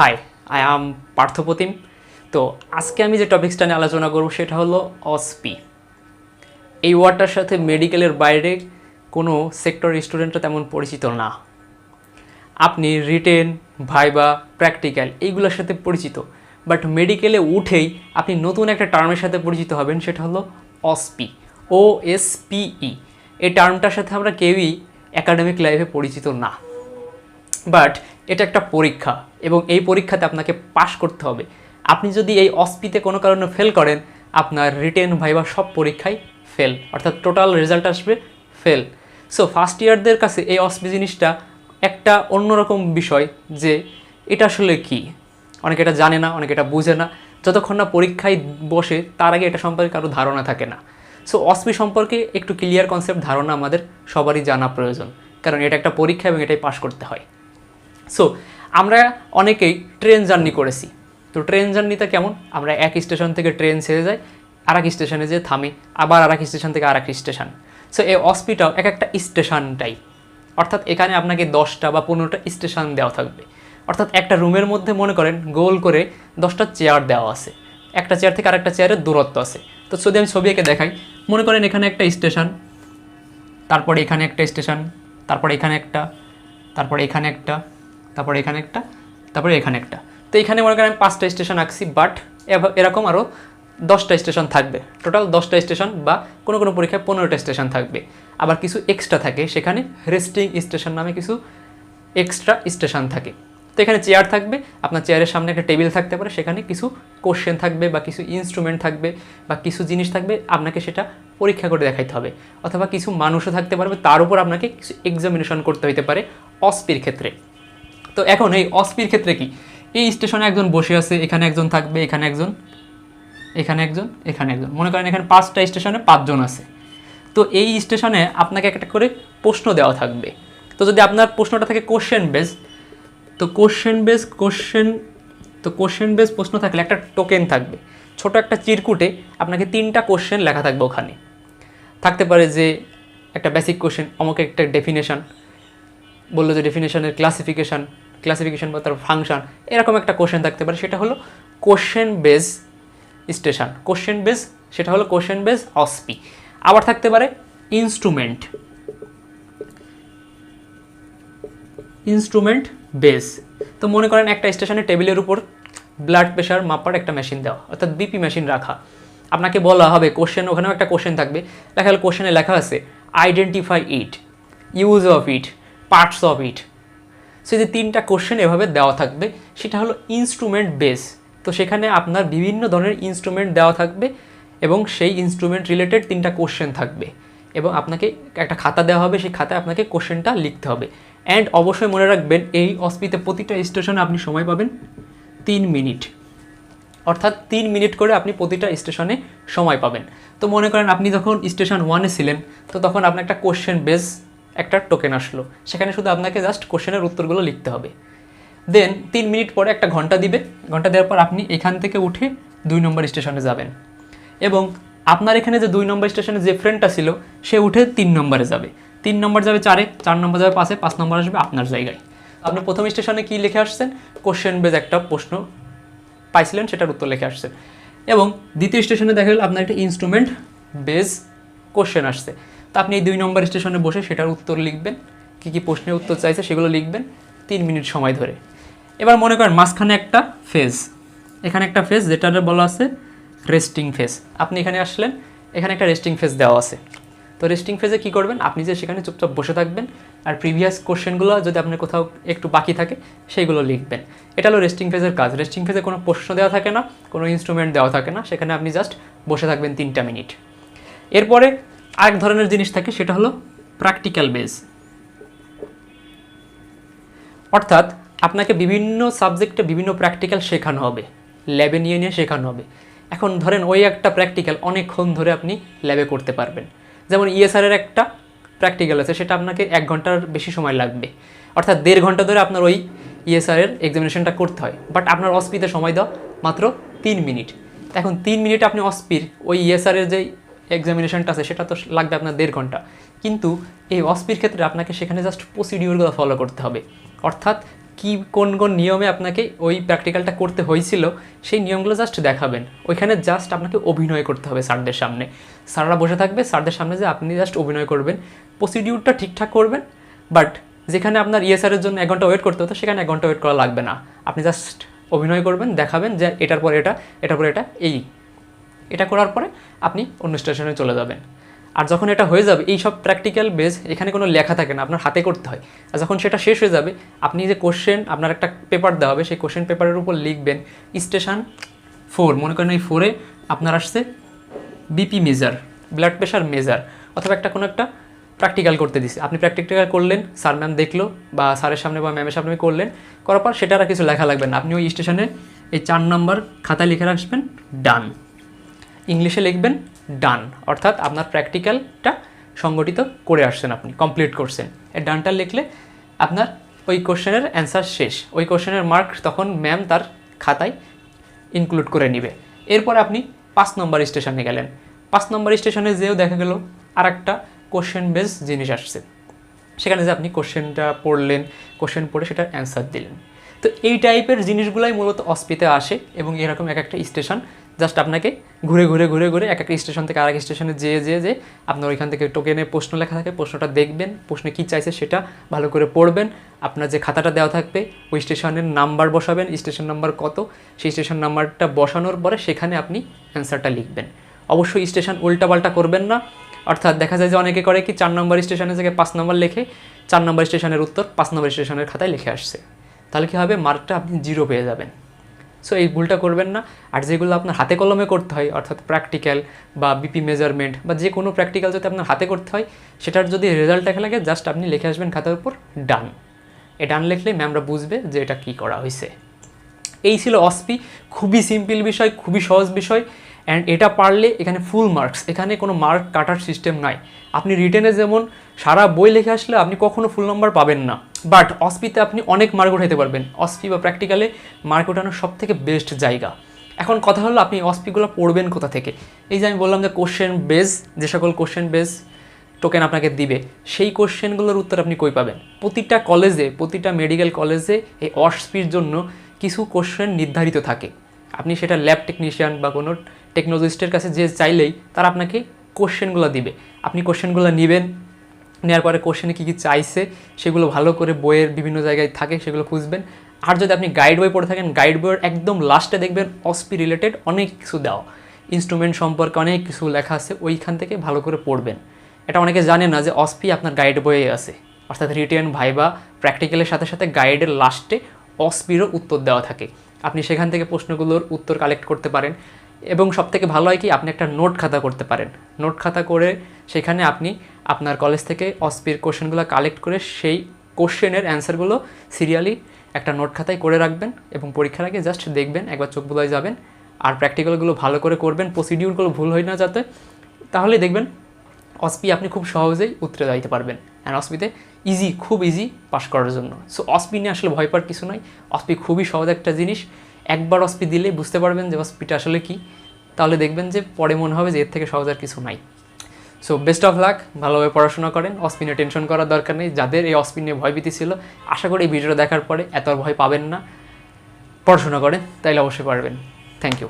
High, I am Parthapratim. তো আজকে আমি যে টপিক্সটা নিয়ে আলোচনা করব সেটা হলো অসপি। এই ওয়ার্ডটার সাথে মেডিকেলের বাইরে কোনো সেক্টরের স্টুডেন্টরা তেমন পরিচিত না। আপনি রিটেন, ভাইবা, প্র্যাকটিক্যাল এইগুলোর সাথে পরিচিত, বাট মেডিকেলে উঠেই আপনি নতুন একটা টার্মের সাথে পরিচিত হবেন, সেটা হলো অসপি, OSPE। এই টার্মটার সাথে আমরা কেউই একাডেমিক লাইফে পরিচিত না, বাট এটা একটা পরীক্ষা এবং এই পরীক্ষাতে আপনাকে পাশ করতে হবে। আপনি যদি এই অসপিতে কোনো কারণে ফেল করেন, আপনার রিটেন, ভাইবা সব পরীক্ষায় ফেল, অর্থাৎ টোটাল রেজাল্ট আসবে ফেল। সো ফার্স্ট ইয়ারদের কাছে এই অসপি জিনিসটা একটা অন্যরকম বিষয়, যে এটা আসলে কি, অনেকে এটা জানে না, অনেকে এটা বুঝে না। যতক্ষণ না পরীক্ষায় বসে তার আগে এটা সম্পর্কে কারো ধারণা থাকে না। সো অসপি সম্পর্কে একটু ক্লিয়ার কনসেপ্ট ধারণা আমাদের সবারই জানা প্রয়োজন, কারণ এটা একটা পরীক্ষা এবং এটাই পাশ করতে হয়। সো আমরা অনেকেই ট্রেন জার্নি করেছি। তো ট্রেন জার্নিতে কেমন, আমরা এক স্টেশন থেকে ট্রেন ছেড়ে যাই, আর এক স্টেশনে যেয়ে থামি, আবার আর এক স্টেশন থেকে আর এক স্টেশন। সো এই অসপিটাও এক একটা স্টেশন টাইপ, অর্থাৎ এখানে আপনাকে 10টা বা 15টা স্টেশন দেওয়া থাকবে। অর্থাৎ একটা রুমের মধ্যে মনে করেন গোল করে 10টা চেয়ার দেওয়া আছে, একটা চেয়ার থেকে আরেকটা চেয়ারের দূরত্ব আছে। তো যদি আমি ছবি এঁকে দেখাই, মনে করেন এখানে একটা স্টেশন, তারপরে এখানে একটা স্টেশন, তারপরে এখানে একটা, তারপরে এখানে একটা, তারপরে এখানে একটা, তারপরে এখানে একটা। তো এখানে মনে করেন আমি 5টা স্টেশন আঁকছি, বাট এরকম আরও 10টা স্টেশন থাকবে, টোটাল 10টা স্টেশন, বা কোনো কোনো পরীক্ষায় 15টা স্টেশন থাকবে। আবার কিছু এক্সট্রা থাকে, সেখানে রেস্টিং স্টেশন নামে কিছু এক্সট্রা স্টেশন থাকে। তো এখানে চেয়ার থাকবে, আপনার চেয়ারের সামনে একটা টেবিল থাকতে পারে, সেখানে কিছু কোশ্চেন থাকবে বা কিছু ইনস্ট্রুমেন্ট থাকবে বা কিছু জিনিস থাকবে, আপনাকে সেটা পরীক্ষা করে দেখাইতে হবে। অথবা কিছু মানুষও থাকতে পারবে, তার উপর আপনাকে কিছু এক্সামিনেশন করতে হইতে পারে অসপির ক্ষেত্রে। তো এখন এই অসপির ক্ষেত্রে কি, এই স্টেশনে একজন বসে আছে, এখানে একজন থাকবে, এখানে একজন, এখানে একজন, এখানে একজন, মনে করেন এখানে 5টা স্টেশনে 5 জন আছে। তো এই স্টেশনে আপনাকে একটা করে প্রশ্ন দেওয়া থাকবে। তো যদি আপনার প্রশ্নটা থাকে কোশ্চেন বেস, তো কোশ্চেন বেস প্রশ্ন থাকলে একটা টোকেন থাকবে, ছোট একটা চিরকুটে আপনাকে 3টা কোশ্চেন লেখা থাকবে। ওখানে থাকতে পারে যে একটা বেসিক কোশ্চেন, অমুকে একটা ডেফিনেশন বললো, যে ডেফিনেশনের ক্লাসিফিকেশন বা তার ফাংশন, এরকম একটা কোশ্চেন থাকতে পারে। সেটা হলো কোশ্চেন বেস স্টেশন, সেটা হলো কোশ্চেন বেস অসপি। আবার থাকতে পারে ইনস্ট্রুমেন্ট বেস। তো মনে করেন একটা স্টেশনে টেবিলের উপর ব্লাড প্রেশার মাপার একটা মেশিন দেওয়া, অর্থাৎ বিপি মেশিন রাখা। আপনাকে বলা হবে কোশ্চেন, ওখানেও একটা কোশ্চেন থাকবে, লেখা হলো কোশ্চেনে লেখা আছে identify it, use of it, parts of it. So যে 3টা কোশ্চেন এভাবে দেওয়া থাকবে, সেটা হলো ইনস্ট্রুমেন্ট বেস। তো সেখানে আপনার বিভিন্ন ধরনের ইনস্ট্রুমেন্ট দেওয়া থাকবে এবং সেই ইনস্ট্রুমেন্ট রিলেটেড 3টা কোশ্চেন থাকবে, এবং আপনাকে একটা খাতা দেওয়া হবে, সেই খাতায় আপনাকে কোশ্চেনটা লিখতে হবে। অ্যান্ড অবশ্যই মনে রাখবেন, এই অসপিতে প্রতিটা স্টেশনে আপনি সময় পাবেন 3 মিনিট, অর্থাৎ 3 মিনিট করে আপনি প্রতিটা স্টেশনে সময় পাবেন। তো মনে করেন আপনি যখন স্টেশন 1-এ ছিলেন, তো তখন আপনার একটা কোশ্চেন বেস একটা টোকেন আসলো, সেখানে শুধু আপনাকে জাস্ট কোশ্চেনের উত্তরগুলো লিখতে হবে। দেন 3 মিনিট পরে একটা ঘন্টা দিবে, ঘন্টা দেওয়ার পর আপনি এখান থেকে উঠে 2 নম্বর স্টেশনে যাবেন, এবং আপনার এখানে যে 2 নম্বর স্টেশনে যে ফ্রেন্ডটা ছিল, সে উঠে 3 নম্বরে যাবে, 3 নম্বর যাবে 4-এ, 4 নম্বর যাবে 5-এ, 5 নম্বর আসবে আপনার জায়গায়। আপনি প্রথম স্টেশনে কি লিখে আসছেন, কোশ্চেন বেস একটা প্রশ্ন পাইছিলেন, সেটার উত্তর লিখে আসছেন। এবং দ্বিতীয় স্টেশনে দেখা গেল আপনার একটা ইনস্ট্রুমেন্ট বেস কোশ্চেন আসছে, তো আপনি এই 2 নম্বর স্টেশনে বসে সেটার উত্তর লিখবেন, কী কী প্রশ্নের উত্তর চাইছে সেগুলো লিখবেন 3 মিনিট সময় ধরে। এবার মনে করেন মাঝখানে একটা ফেজ, এখানে একটা ফেজ যেটার বলা আছে রেস্টিং ফেজ। আপনি এখানে আসলেন, এখানে একটা রেস্টিং ফেজ দেওয়া আছে। তো রেস্টিং ফেজে কী করবেন, আপনি যে সেখানে চুপচাপ বসে থাকবেন, আর প্রিভিয়াস কোশ্চেনগুলো যদি আপনার কোথাও একটু বাকি থাকে সেইগুলো লিখবেন। এটা হলো রেস্টিং ফেজের কাজ। রেস্টিং ফেজে কোনো প্রশ্ন দেওয়া থাকে না, কোনো ইনস্ট্রুমেন্ট দেওয়া থাকে না, সেখানে আপনি জাস্ট বসে থাকবেন 3টা মিনিট। এরপরে আরেক ধরনের জিনিস থাকে, সেটা হলো প্র্যাকটিক্যাল বেস, অর্থাৎ আপনাকে বিভিন্ন সাবজেক্টে বিভিন্ন প্র্যাকটিক্যাল শেখানো হবে, ল্যাবে নিয়ে শেখানো হবে। এখন ধরেন ওই একটা প্র্যাকটিক্যাল অনেকক্ষণ ধরে আপনি ল্যাবে করতে পারবেন। যেমন ইএসআরের একটা প্র্যাকটিক্যাল আছে, সেটা আপনাকে 1 ঘন্টার বেশি সময় লাগবে, অর্থাৎ 1.5 ঘন্টা ধরে আপনার ওই ইএসআরের এক্সামিনেশনটা করতে হয়। বাট আপনার অসপিতে সময় দাও মাত্র 3 মিনিট। এখন 3 মিনিটে আপনি অসপির ওই ইএসআরের যে এক্সামিনেশনটা আছে সেটা তো লাগবে আপনার 1.5 ঘন্টা। কিন্তু এই অসপির ক্ষেত্রে আপনাকে সেখানে জাস্ট প্রসিডিওরগুলো ফলো করতে হবে, অর্থাৎ কি কোন কোন নিয়মে আপনাকে ওই প্র্যাকটিক্যালটা করতে হয়েছিল সেই নিয়মগুলো জাস্ট দেখাবেন। ওইখানে জাস্ট আপনাকে অভিনয় করতে হবে স্যারদের সামনে, স্যাররা বসে থাকবে, স্যারদের সামনে যে আপনি জাস্ট অভিনয় করবেন, প্রসিডিউরটা ঠিকঠাক করবেন। বাট যেখানে আপনার ইএসআরের জন্য 1 ঘন্টা ওয়েট করতে হতো সেখানে 1 ঘন্টা ওয়েট করা লাগবে না, আপনি জাস্ট অভিনয় করবেন, দেখাবেন যে এটার পর এটা, এটার পর এটা, এটা করার পরে আপনি অন্য স্টেশনে চলে যাবেন। আর যখন এটা হয়ে যাবে, এই সব প্র্যাকটিক্যাল বেস এখানে কোনো লেখা থাকে না, আপনার হাতে করতে হয়। আর যখন সেটা শেষ হয়ে যাবে, আপনি যে কোশ্চেন, আপনার একটা পেপার দেওয়া হবে, সেই কোশ্চেন পেপারের উপর লিখবেন স্টেশন 4, মনে করেন এই 4-এ আপনার আসছে BP measure, blood pressure measure, অথবা কোনো একটা প্র্যাকটিক্যাল করতে দিছে, আপনি প্র্যাকটিক্যাল করলেন, স্যার ম্যাম দেখলো বা স্যারের সামনে বা ম্যামের সামনে করলেন, করার পর সেটা আর কিছু লেখা লাগবে না, আপনি ওই স্টেশনে এই 4 নম্বর খাতায় লিখে রাখবেন ডান, ইংলিশে লিখবেন ডান, অর্থাৎ আপনার প্র্যাকটিক্যালটা সংগঠিত করে আসছেন, আপনি কমপ্লিট করছেন। এই ডানটা লিখলে আপনার ওই কোশ্চেনের অ্যান্সার শেষ, ওই কোশ্চেনের মার্ক তখন ম্যাম তার খাতায় ইনক্লুড করে নেবে। এরপর আপনি 5 নম্বর স্টেশনে গেলেন, 5 নম্বর স্টেশনে যেও দেখা গেল আর একটা কোশ্চেন বেস জিনিস আসছে, সেখানে যে আপনি কোশ্চেনটা পড়লেন, কোশ্চেন পড়ে সেটার অ্যান্সার দিলেন। তো এই টাইপের জিনিসগুলাই মূলত অসপিতে আসে, এবং এরকম এক একটা স্টেশন জাস্ট আপনাকে ঘুরে ঘুরে ঘুরে ঘুরে এক একটা স্টেশন থেকে আরেক স্টেশনে যে আপনার ওইখান থেকে টোকেনে প্রশ্ন লেখা থাকে, প্রশ্নটা দেখবেন, প্রশ্নে কী চাইছে সেটা ভালো করে পড়বেন, আপনার যে খাতাটা দেওয়া থাকবে ওই স্টেশনের নাম্বার বসাবেন, স্টেশন নাম্বার কত, সেই স্টেশন নাম্বারটা বসানোর পরে সেখানে আপনি অ্যান্সারটা লিখবেন। অবশ্যই স্টেশন উল্টাপাল্টা করবেন না, অর্থাৎ দেখা যায় যে অনেকে করে কি 4 নম্বর স্টেশনে থেকে 5 নম্বর লেখে, 4 নম্বর স্টেশনের উত্তর 5 নম্বর স্টেশনের খাতায় লিখে আসছে, তাহলে কী হবে, মার্কটা আপনি 0 পেয়ে যাবেন। সো এই ভুলটা করবেন না। আর যেগুলো আপনার হাতে কলমে করতে হয়, অর্থাৎ প্র্যাকটিক্যাল বা বিপি মেজারমেন্ট বা যে কোনো প্র্যাকটিক্যাল যদি আপনার হাতে করতে হয়, সেটার যদি রেজাল্ট দেখা লাগে জাস্ট আপনি লিখে আসবেন খাতার উপর ডান। এই ডান লিখলেই ম্যামরা বুঝবে যে এটা কী করা হয়েছে। এই ছিল অসপি, খুবই সিম্পল বিষয়, খুবই সহজ বিষয়, অ্যান্ড এটা পারলে এখানে ফুল মার্কস, এখানে কোনো মার্ক কাটার সিস্টেম নাই। আপনি রিটেনে যেমন সারা বই লিখে আসলে আপনি কখনো ফুল নাম্বার পাবেন না, বাট অসপিতে আপনি অনেক মার্ক উঠাইতে পারবেন। অসপি বা প্র্যাকটিক্যালে মার্ক ওঠানোর সব থেকে বেস্ট জায়গা। এখন কথা হলো আপনি অসপিগুলো পড়বেন কোথা থেকে। এই যে আমি বললাম যে কোশ্চেন বেস, যে সকল কোশ্চেন বেস টোকেন আপনাকে দিবে, সেই কোশ্চেনগুলোর উত্তর আপনি কই পাবেন? প্রতিটা কলেজে, প্রতিটা মেডিকেল কলেজে এই অসপির জন্য কিছু কোশ্চেন নির্ধারিত থাকে। আপনি সেটা ল্যাব টেকনিশিয়ান বা কোনো টেকনোলজিস্টের কাছে যে চাইলেই তারা আপনাকে কোশ্চেনগুলো দিবে। আপনি কোশ্চেনগুলো নেবেন, নেওয়ার পরে কোশ্চেনে কী কী চাইছে সেগুলো ভালো করে বইয়ের বিভিন্ন জায়গায় থাকে সেগুলো খুঁজবেন। আর যদি আপনি গাইড বই পড়ে থাকেন, গাইড বইয়ের একদম লাস্টে দেখবেন অসপি রিলেটেড অনেক কিছু দেওয়া, ইনস্ট্রুমেন্ট সম্পর্কে অনেক কিছু লেখা আছে, ওইখান থেকে ভালো করে পড়বেন। এটা অনেকে জানে না যে অসপি আপনার গাইড বইয়ে আছে, অর্থাৎ রিটেন ভাইবা প্র্যাকটিক্যালের সাথে সাথে গাইডের লাস্টে অসপিরও উত্তর দেওয়া থাকে। আপনি সেখান থেকে প্রশ্নগুলোর উত্তর কালেক্ট করতে পারেন, এবং সবথেকে ভালো হয় কি আপনি একটা নোট খাতা করতে পারেন। নোট খাতা করে সেখানে আপনি আপনার কলেজ থেকে অসপির কোশ্চেনগুলো কালেক্ট করে সেই কোশ্চেনের অ্যান্সারগুলো সিরিয়ালি একটা নোট খাতায় করে রাখবেন, এবং পরীক্ষার আগে জাস্ট দেখবেন, একবার চোখ বুলায় যাবেন, আর প্র্যাকটিক্যালগুলো ভালো করে করবেন, প্রসিডিউরগুলো ভুল হয় না যাতে, তাহলে দেখবেন অসপি আপনি খুব সহজেই উতরে যাইতে পারবেন। অ্যান্ড অসপিতে ইজি, খুব ইজি পাস করার জন্য। সো অসপি নিয়ে আসলে ভয় পাওয়ার কিছু নয়, অসপি খুবই সহজ একটা জিনিস। একবার অসপি দিলে বুঝতে পারবেন যে অসপিটা আসলে কী, তাহলে দেখবেন যে পরে মনে হবে যে এর থেকে সহজ আর কিছু নাই। সো বেস্ট অফ লাক, ভালোভাবে পড়াশোনা করেন, অসপি নিয়ে টেনশন করার দরকার নেই। যাদের এই অসপি নিয়ে ভয়ভীতি ছিল, আশা করি এই ভিডিওটা দেখার পরে এত আর ভয় পাবেন না। পড়াশোনা করেন, তাইলে অবশ্যই পারবেন। Thank you.